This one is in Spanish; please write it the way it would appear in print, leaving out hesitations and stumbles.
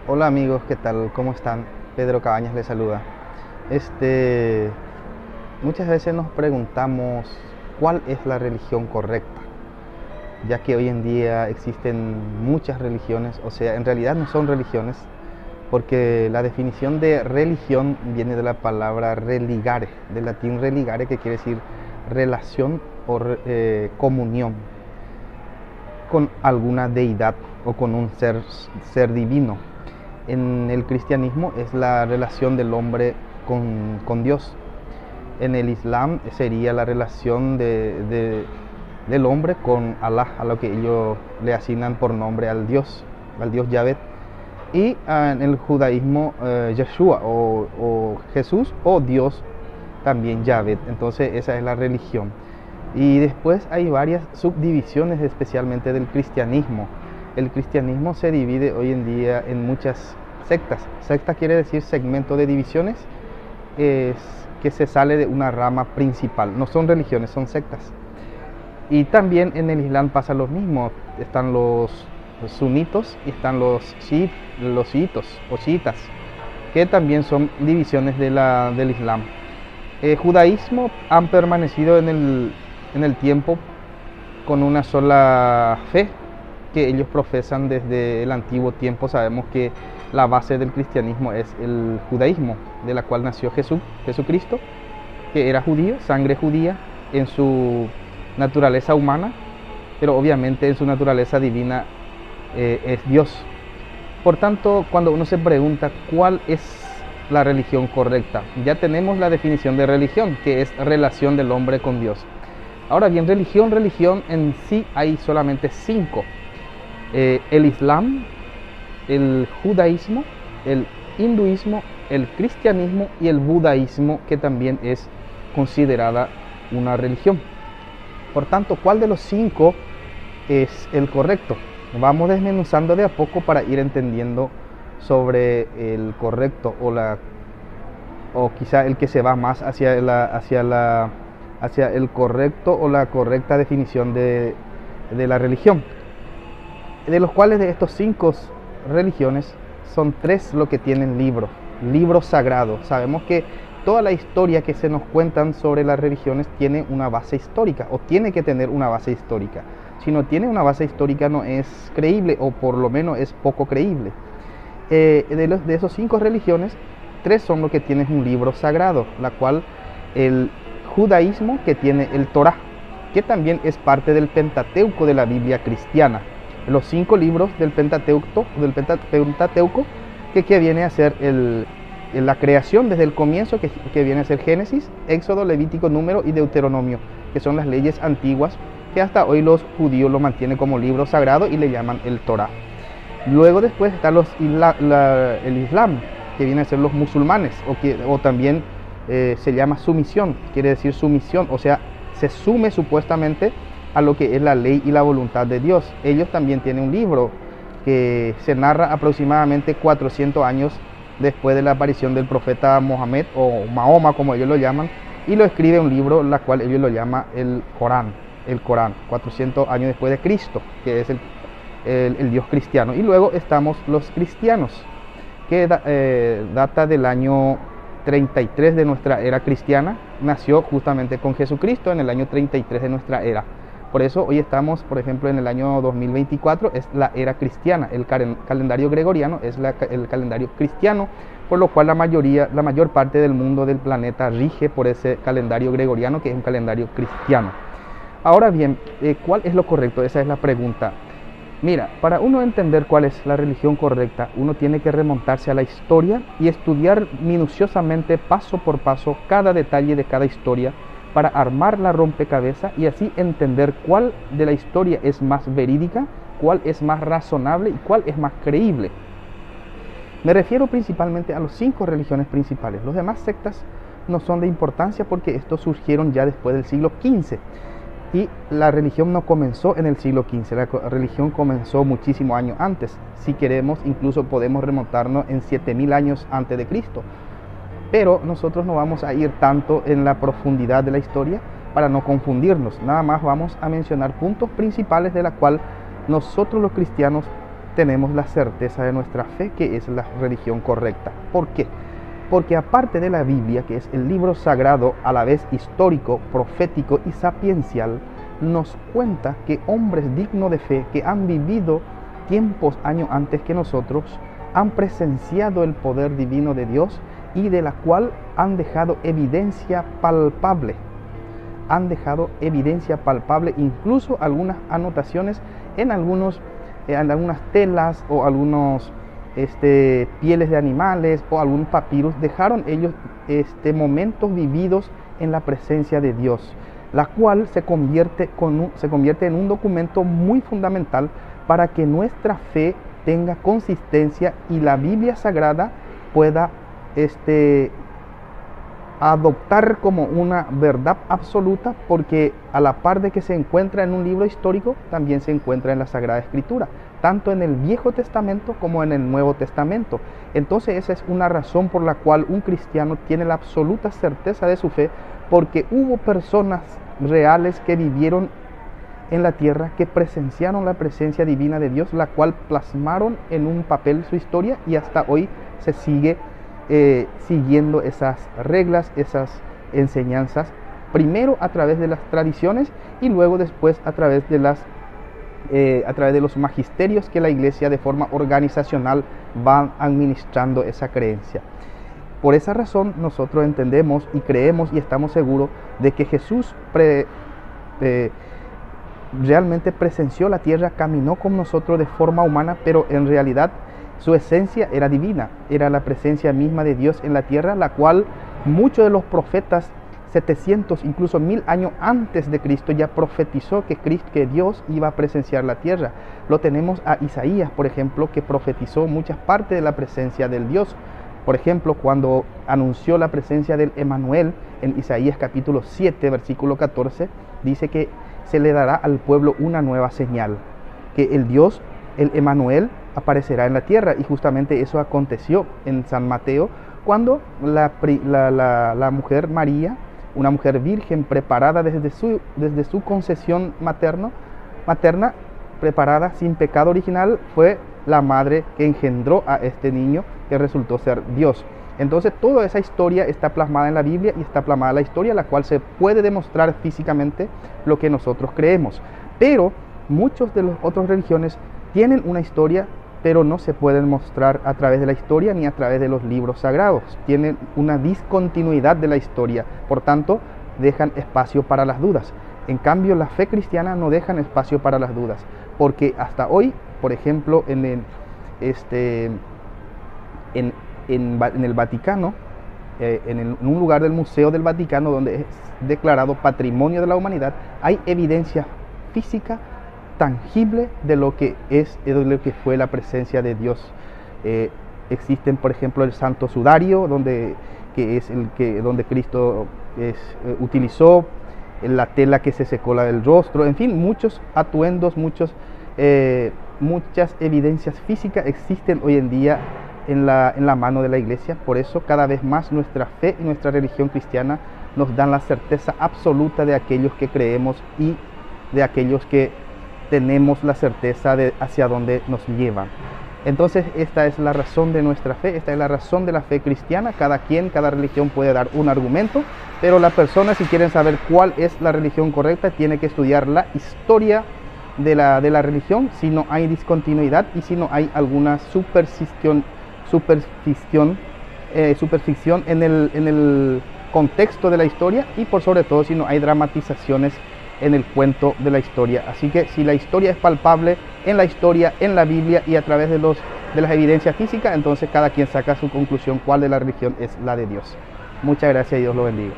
Hola amigos, ¿qué tal? ¿Cómo están? Pedro Cabañas les saluda. Este, Muchas veces nos preguntamos cuál es la religión correcta, ya que hoy en día existen muchas religiones, o sea, en realidad no son religiones, porque la definición de religión viene de la palabra religare, del latín religare, que quiere decir relación o comunión con alguna deidad o con un ser divino. En el cristianismo es la relación del hombre con Dios. En el Islam sería la relación del hombre con Allah, a lo que ellos le asignan por nombre al Dios Yahvé. Y en el judaísmo, Yeshua o Jesús o Dios también Yahvé. Entonces esa es la religión. Y después hay varias subdivisiones, especialmente del cristianismo. El cristianismo se divide hoy en día en muchas sectas. Secta quiere decir segmento de divisiones, es que se sale de una rama principal. No son religiones, son sectas. Y también en el Islam pasa lo mismo. Están los sunitos y están los chiitos o chiitas, que también son divisiones del Islam. Judaísmo han permanecido en el tiempo con una sola fe que ellos profesan desde el antiguo tiempo. Sabemos que la base del cristianismo es el judaísmo, de la cual nació Jesucristo, que era judío, sangre judía en su naturaleza humana, pero obviamente en su naturaleza divina es Dios. Por tanto, cuando uno se pregunta cuál es la religión correcta, ya tenemos la definición de religión, que es relación del hombre con Dios. Ahora bien, religión en sí hay solamente cinco. El Islam, el judaísmo, el hinduismo, el cristianismo y el budaísmo, que también es considerada una religión. Por tanto, ¿cuál de los cinco es el correcto? Vamos desmenuzando de a poco para ir entendiendo sobre el correcto o quizá el que se va más hacia el correcto o la correcta definición de la religión. De los cuales de estos cinco religiones son tres lo que tienen libros sagrados. Sabemos que toda la historia que se nos cuentan sobre las religiones tiene una base histórica o tiene que tener una base histórica. Si no tiene una base histórica no es creíble, o por lo menos es poco creíble. De esos cinco religiones, tres son los que tienen un libro sagrado, la cual el judaísmo, que tiene el Torá, que también es parte del Pentateuco de la Biblia cristiana. Los cinco libros del Pentateuco, que viene a ser la creación desde el comienzo, que viene a ser Génesis, Éxodo, Levítico, Número y Deuteronomio, que son las leyes antiguas que hasta hoy los judíos lo mantienen como libro sagrado y le llaman el Torá. Luego después está el Islam, que viene a ser los musulmanes, o también se llama sumisión, quiere decir sumisión, o sea, se sume supuestamente a lo que es la ley y la voluntad de Dios. Ellos también tienen un libro que se narra aproximadamente 400 años después de la aparición del profeta Mohammed, o Mahoma como ellos lo llaman, y lo escribe un libro, la cual ellos lo llaman el Corán, 400 años después de Cristo, que es el Dios cristiano. Y luego estamos los cristianos, que data del año 33 de nuestra era cristiana, nació justamente con Jesucristo en el año 33 de nuestra era. Por eso hoy estamos, por ejemplo, en el año 2024, es la era cristiana. El calendario gregoriano es el calendario cristiano, por lo cual la mayor parte del mundo del planeta rige por ese calendario gregoriano, que es un calendario cristiano. Ahora bien, ¿cuál es lo correcto? Esa es la pregunta. Mira, para uno entender cuál es la religión correcta, uno tiene que remontarse a la historia y estudiar minuciosamente, paso por paso, cada detalle de cada historia, para armar la rompecabezas y así entender cuál de la historia es más verídica, cuál es más razonable y cuál es más creíble. Me refiero principalmente a las cinco religiones principales. Los demás sectas no son de importancia porque estos surgieron ya después del siglo XV. Y la religión no comenzó en el siglo XV, la religión comenzó muchísimos años antes. Si queremos, incluso podemos remontarnos en 7000 años antes de Cristo. Pero nosotros no vamos a ir tanto en la profundidad de la historia para no confundirnos. Nada más vamos a mencionar puntos principales de la cual nosotros los cristianos tenemos la certeza de nuestra fe, que es la religión correcta. ¿Por qué? Porque aparte de la Biblia, que es el libro sagrado a la vez histórico, profético y sapiencial, nos cuenta que hombres dignos de fe que han vivido tiempos, años antes que nosotros, han presenciado el poder divino de Dios y de la cual han dejado evidencia palpable. Han dejado evidencia palpable, incluso algunas anotaciones en algunas telas o algunos pieles de animales o algún papyrus. Dejaron ellos momentos vividos en la presencia de Dios, la cual se convierte en un documento muy fundamental para que nuestra fe tenga consistencia y la Biblia Sagrada pueda adoptar como una verdad absoluta, porque a la par de que se encuentra en un libro histórico, también se encuentra en la Sagrada Escritura, tanto en el Viejo Testamento como en el Nuevo Testamento. Entonces esa es una razón por la cual un cristiano tiene la absoluta certeza de su fe, porque hubo personas reales que vivieron en la tierra, que presenciaron la presencia divina de Dios, la cual plasmaron en un papel su historia, y hasta hoy se sigue siguiendo esas reglas, esas enseñanzas, primero a través de las tradiciones y luego después a través de los magisterios que la Iglesia de forma organizacional van administrando esa creencia. Por esa razón nosotros entendemos y creemos y estamos seguros de que Jesús realmente presenció la tierra, caminó con nosotros de forma humana, pero en realidad su esencia era divina, era la presencia misma de Dios en la tierra, la cual muchos de los profetas, 700, incluso 1000 años antes de Cristo, ya profetizó que Dios iba a presenciar la tierra. Lo tenemos a Isaías, por ejemplo, que profetizó muchas partes de la presencia del Dios. Por ejemplo, cuando anunció la presencia del Emanuel en Isaías capítulo 7, versículo 14, dice que se le dará al pueblo una nueva señal, que el Dios, el Emanuel, aparecerá en la tierra. Y justamente eso aconteció en San Mateo, cuando la mujer María, una mujer virgen preparada desde su concepción materna, preparada sin pecado original, fue la madre que engendró a este niño que resultó ser Dios. Entonces toda esa historia está plasmada en la Biblia, y está plasmada en la historia, la cual se puede demostrar físicamente lo que nosotros creemos. Pero muchos de las otras religiones tienen una historia, pero no se pueden mostrar a través de la historia ni a través de los libros sagrados. Tienen una discontinuidad de la historia, por tanto dejan espacio para las dudas. En cambio, la fe cristiana no deja espacio para las dudas, porque hasta hoy, por ejemplo, en el Vaticano, en un lugar del Museo del Vaticano, donde es declarado Patrimonio de la Humanidad, hay evidencia física tangible de lo que fue la presencia de Dios. Existen, por ejemplo, el Santo Sudario, donde Cristo utilizó la tela que se secó la del rostro, en fin, muchos atuendos, muchas evidencias físicas existen hoy en día en la mano de la Iglesia. Por eso cada vez más nuestra fe y nuestra religión cristiana nos dan la certeza absoluta de aquellos que creemos y de aquellos que tenemos la certeza de hacia dónde nos llevan. Entonces esta es la razón de nuestra fe, esta es la razón de la fe cristiana. Cada religión puede dar un argumento, pero la persona, si quieren saber cuál es la religión correcta, tiene que estudiar la historia de la religión, si no hay discontinuidad y si no hay alguna superstición en el contexto de la historia, y por sobre todo si no hay dramatizaciones en el cuento de la historia. Así que si la historia es palpable en la historia, en la Biblia y a través de las evidencias físicas, entonces cada quien saca su conclusión cuál de la religión es la de Dios. Muchas gracias y Dios lo bendiga.